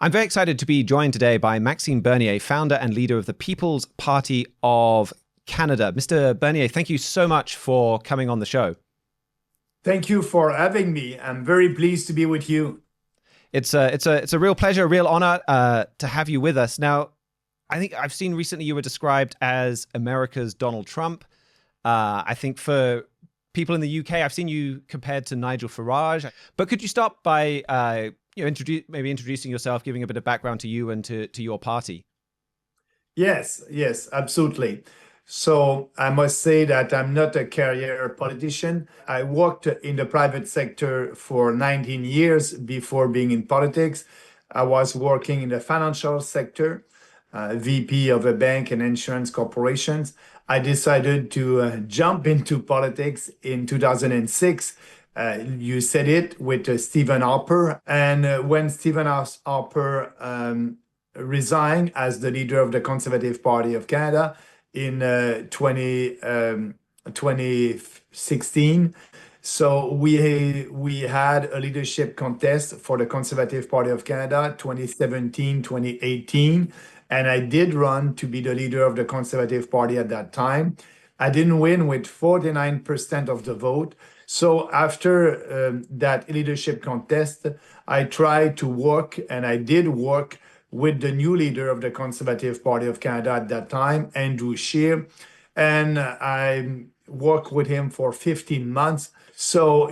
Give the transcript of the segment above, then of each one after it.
I'm very excited to be joined today by Maxime Bernier, founder and leader of the People's Party of Canada. Mr. Bernier, thank you so much for coming on the show. Thank you for having me. I'm very pleased to be with you. It's a real pleasure, a real honor to have you with us. Now, I think I've seen recently you were described as America's Donald Trump. I think for people in the UK, I've seen you compared to Nigel Farage. But could you start by introducing yourself, giving a bit of background to you and to your party? Yes, absolutely. So I must say that I'm not a career politician. I worked in the private sector for 19 years before being in politics. I was working in the financial sector, VP of a bank and insurance corporations. I decided to jump into politics in 2006. You said it, with Stephen Harper. And when Stephen Harper resigned as the leader of the Conservative Party of Canada in 2016. So we had a leadership contest for the Conservative Party of Canada, 2017, 2018. And I did run to be the leader of the Conservative Party at that time. I didn't win with 49% of the vote. So after that leadership contest, I tried to work, and I did work with the new leader of the Conservative Party of Canada at that time, Andrew Scheer, and I worked with him for 15 months. So,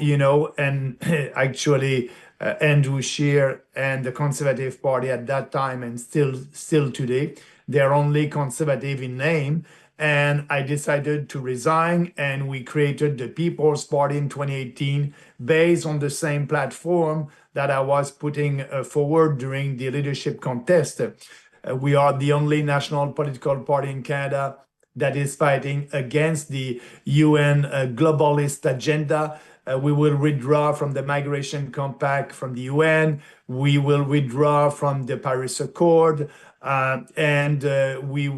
and actually Andrew Scheer and the Conservative Party at that time, and still today, they're only conservative in name. And I decided to resign, and we created the People's Party in 2018 based on the same platform that I was putting forward during the leadership contest. We are the only national political party in Canada that is fighting against the UN globalist agenda. We will withdraw from the Migration Compact from the UN. We will withdraw from the Paris Accord. And we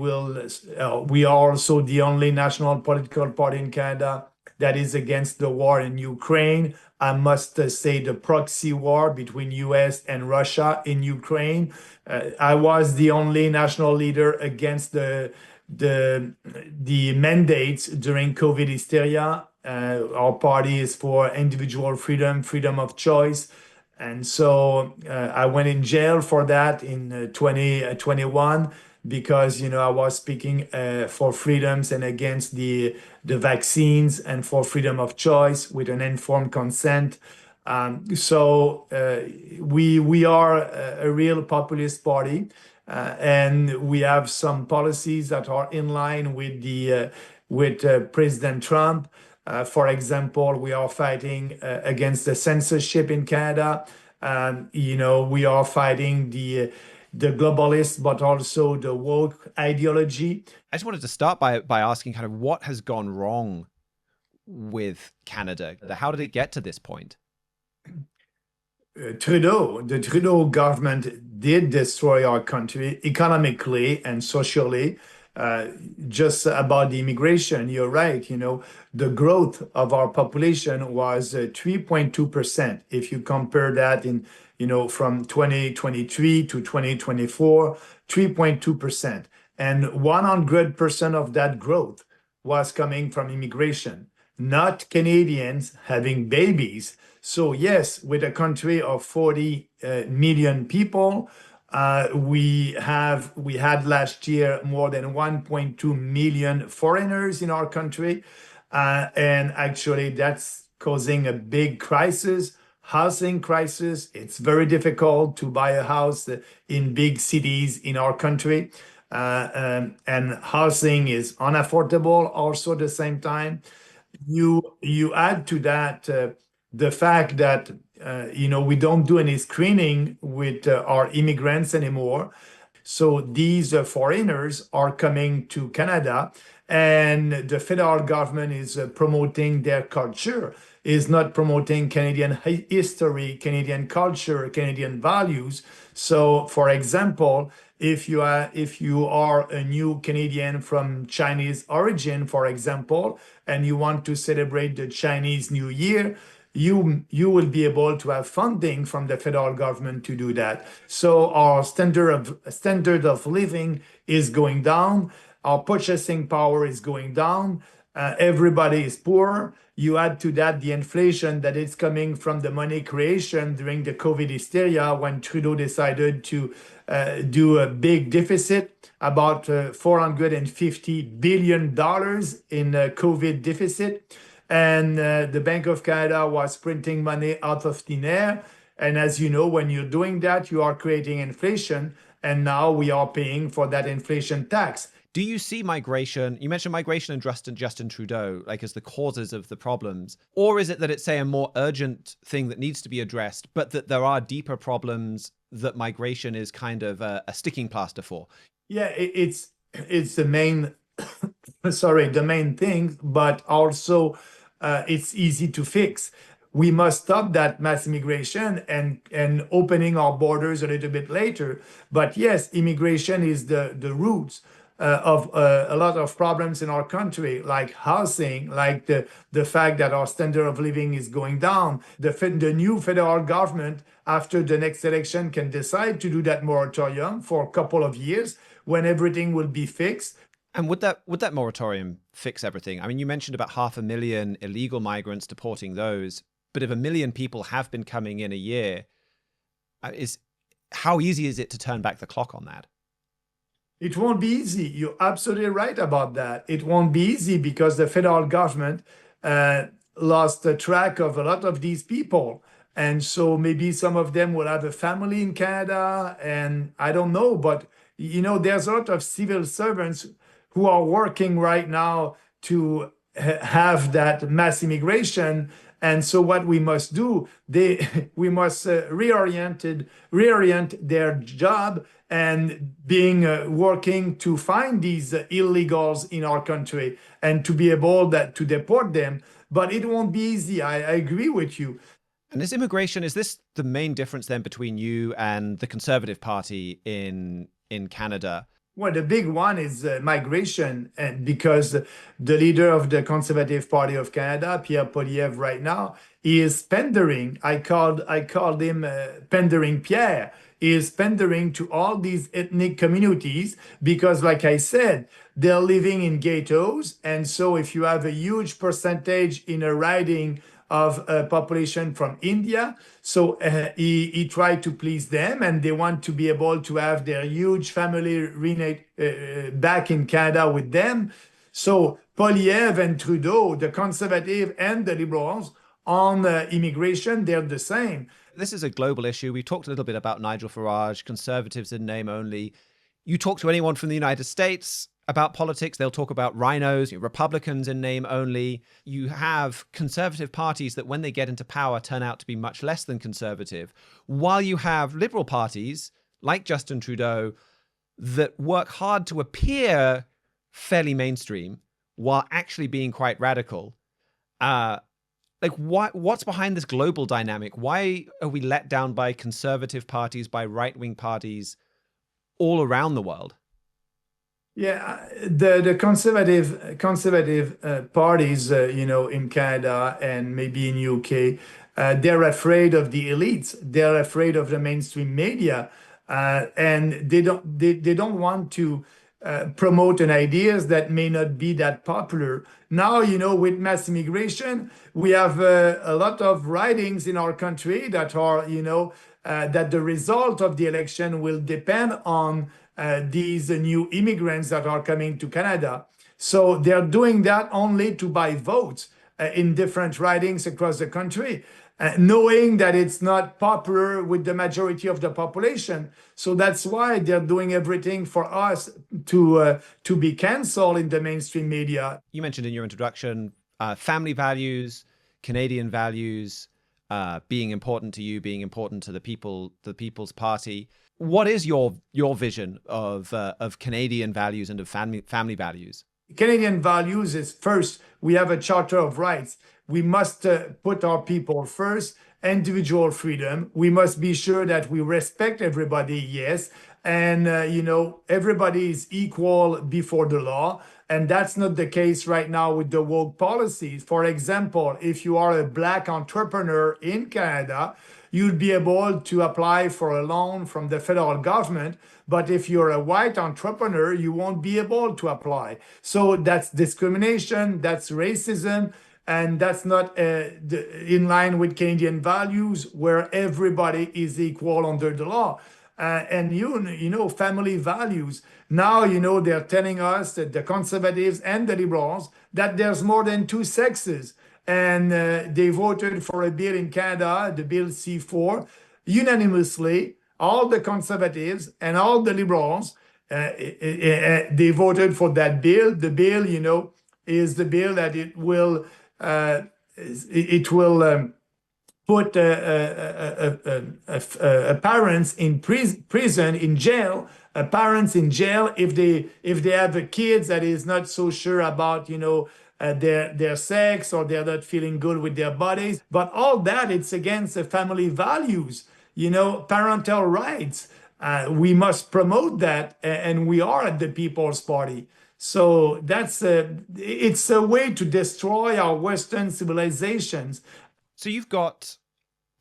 are also the only national political party in Canada that is against the war in Ukraine. I must say the proxy war between US and Russia in Ukraine. I was the only national leader against the mandates during COVID hysteria. Our party is for individual freedom of choice. And so I went in jail for that in 2021 because, I was speaking for freedoms and against the vaccines and for freedom of choice with an informed consent. So we are a real populist party, and we have some policies that are in line with President Trump. For example, we are fighting against the censorship in Canada. We are fighting the globalists, but also the woke ideology. I just wanted to start by asking kind of what has gone wrong with Canada? How did it get to this point? The Trudeau government did destroy our country economically and socially. Just about the immigration, you're right. The growth of our population was 3.2%. If you compare that from 2023 to 2024, 3.2%. And 100% of that growth was coming from immigration, not Canadians having babies. So yes, with a country of 40 million people, we had last year more than 1.2 million foreigners in our country, and actually that's causing a big crisis, housing crisis. It's very difficult to buy a house in big cities in our country, and housing is unaffordable also at the same time. You add to that the fact that we don't do any screening with our immigrants anymore. So these foreigners are coming to Canada, and the federal government is promoting their culture, is not promoting Canadian history, Canadian culture, Canadian values. So, for example, if you are a new Canadian from Chinese origin, for example, and you want to celebrate the Chinese New Year, you will be able to have funding from the federal government to do that. So our standard of living is going down. Our purchasing power is going down. Everybody is poor. You add to that the inflation that is coming from the money creation during the COVID hysteria when Trudeau decided to do a big deficit, about $450 billion in COVID deficit. And the Bank of Canada was printing money out of thin air. And as you know, when you're doing that, you are creating inflation. And now we are paying for that inflation tax. Do you see migration? You mentioned migration and Justin Trudeau, like as the causes of the problems, or is it that it's, say, a more urgent thing that needs to be addressed, but that there are deeper problems that migration is kind of a sticking plaster for? Yeah, it's the main, sorry, the main thing, but also it's easy to fix. We must stop that mass immigration and opening our borders a little bit later. But yes, immigration is the roots of a lot of problems in our country, like housing, like the fact that our standard of living is going down. The new federal government, after the next election, can decide to do that moratorium for a couple of years when everything will be fixed. And would that moratorium fix everything? I mean, you mentioned about 500,000 illegal migrants, deporting those, but if 1 million people have been coming in a year, how easy is it to turn back the clock on that? It won't be easy. You're absolutely right about that. It won't be easy because the federal government lost the track of a lot of these people. And so maybe some of them will have a family in Canada, and I don't know. But, there's a lot of civil servants who are working right now to have that mass immigration. And so what we must do, we must reorient their job and working to find these illegals in our country and to be able to deport them. But it won't be easy. I agree with you. And is this the main difference then between you and the Conservative Party in Canada? Well, the big one is migration, and because the leader of the Conservative Party of Canada, Pierre Poilievre, right now, he is pandering. I called him pandering Pierre. He is pandering to all these ethnic communities because, like I said, they're living in ghettos. And so if you have a huge percentage in a riding of a population from India. So he tried to please them, and they want to be able to have their huge family back in Canada with them. So Poilievre and Trudeau, the Conservative and the Liberals, on immigration, they're the same. This is a global issue. We talked a little bit about Nigel Farage, Conservatives in name only. You talk to anyone from the United States about politics, they'll talk about rhinos, Republicans in name only. You have conservative parties that when they get into power turn out to be much less than conservative, while you have liberal parties like Justin Trudeau that work hard to appear fairly mainstream while actually being quite radical. What's behind this global dynamic? Why are we let down by conservative parties, by right-wing parties all around the world? Yeah, the conservative parties, in Canada and maybe in UK, they're afraid of the elites. They're afraid of the mainstream media, and they don't want to promote an ideas that may not be that popular. Now, with mass immigration, we have a lot of writings in our country that are, that the result of the election will depend on these new immigrants that are coming to Canada. So they're doing that only to buy votes in different ridings across the country, knowing that it's not popular with the majority of the population. So that's why they're doing everything for us to be canceled in the mainstream media. You mentioned in your introduction family values, Canadian values, being important to you, being important to the People's Party. What is your vision of Canadian values and of family values? Canadian values is, first, we have a Charter of Rights. We must put our people first, individual freedom. We must be sure that we respect everybody, yes, and everybody is equal before the law. And that's not the case right now with the woke policies. For example, if you are a Black entrepreneur in Canada, you'd be able to apply for a loan from the federal government. But if you're a white entrepreneur, you won't be able to apply. So that's discrimination, that's racism, and that's not in line with Canadian values, where everybody is equal under the law. And family values. Now, they're telling us, that the conservatives and the liberals, that there's more than two sexes. And they voted for a bill in Canada, the Bill C4, unanimously. All the conservatives and all the liberals, they voted for that bill. The bill, is the bill that it will put parents in prison, in jail, parents in jail if they have a kids that is not so sure about their sex, or they're not feeling good with their bodies. But all that, it's against the family values, parental rights. We must promote that, and we are at the People's Party. So it's a way to destroy our Western civilizations. So you've got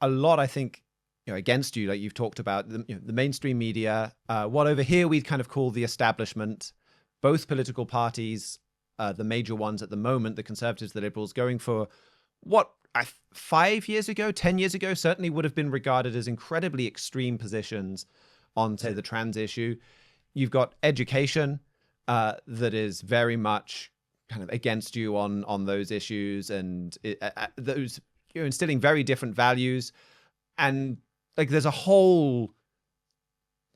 a lot, I think, against you. Like you've talked about the mainstream media, what over here we'd kind of call the establishment, both political parties, the major ones at the moment, the Conservatives, the Liberals, going for what 5 years ago, 10 years ago, certainly would have been regarded as incredibly extreme positions on, say, the trans issue. You've got education that is very much kind of against you on those issues, and those you're instilling very different values. And like there's a whole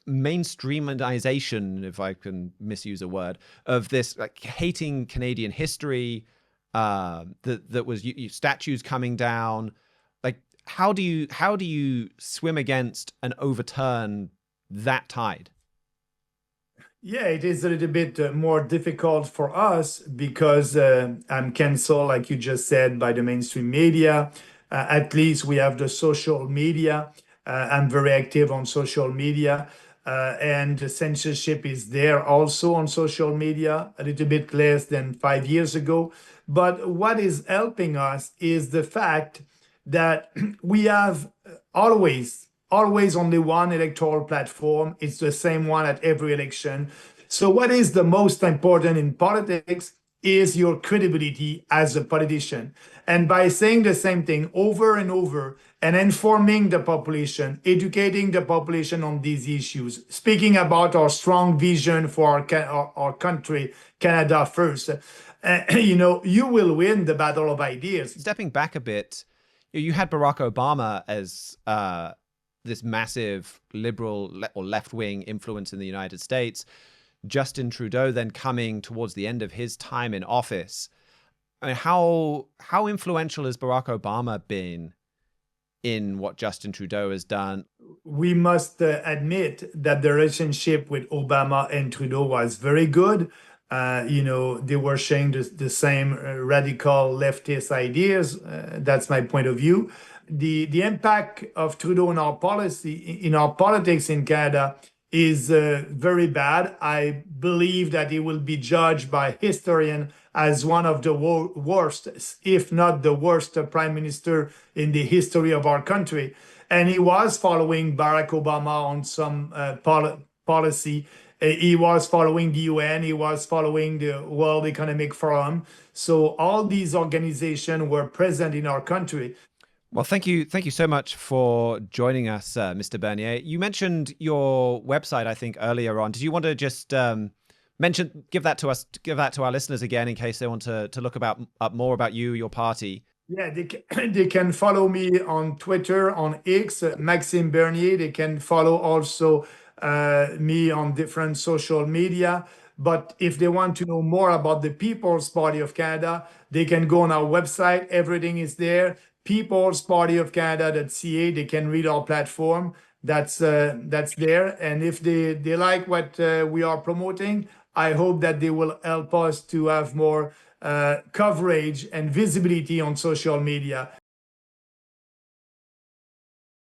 mainstreamization, if I can misuse a word, of this like hating Canadian history, that was statues coming down. Like how do you swim against and overturn that tide? Yeah, it is a little bit more difficult for us because I'm canceled, like you just said, by the mainstream media. At least we have the social media. I'm very active on social media. And the censorship is there also on social media, a little bit less than 5 years ago. But what is helping us is the fact that we have always only one electoral platform. It's the same one at every election. So what is the most important in politics is your credibility as a politician. And by saying the same thing over and over and informing the population, educating the population on these issues, speaking about our strong vision for our country, Canada first, you will win the battle of ideas. Stepping back a bit, you had Barack Obama as this massive liberal or left-wing influence in the United States. Justin Trudeau then coming towards the end of his time in office. I mean, how influential has Barack Obama been in what Justin Trudeau has done? We must admit that the relationship with Obama and Trudeau was very good. They were sharing the same radical leftist ideas. That's my point of view. The impact of Trudeau in our policy, in our politics in Canada, is very bad. I believe that he will be judged by historians as one of the worst, if not the worst, prime minister in the history of our country. And he was following Barack Obama on some policy. He was following the UN. He was following the World Economic Forum. So all these organizations were present in our give Well, thank you so much for joining us, Mr. Bernier. You mentioned your website, I think, earlier on. Did you want to just give that to our listeners again, in case they want to look up more about you, your party? Yeah, they can follow me on Twitter, on X, Maxime Bernier. They can follow also me on different social media. But if they want to know more about the People's Party of Canada, they can go on our website. Everything is there. peoplespartyofcanada.ca. They can read our platform. That's there. And if they like what we are promoting, I hope that they will help us to have more coverage and visibility on social media.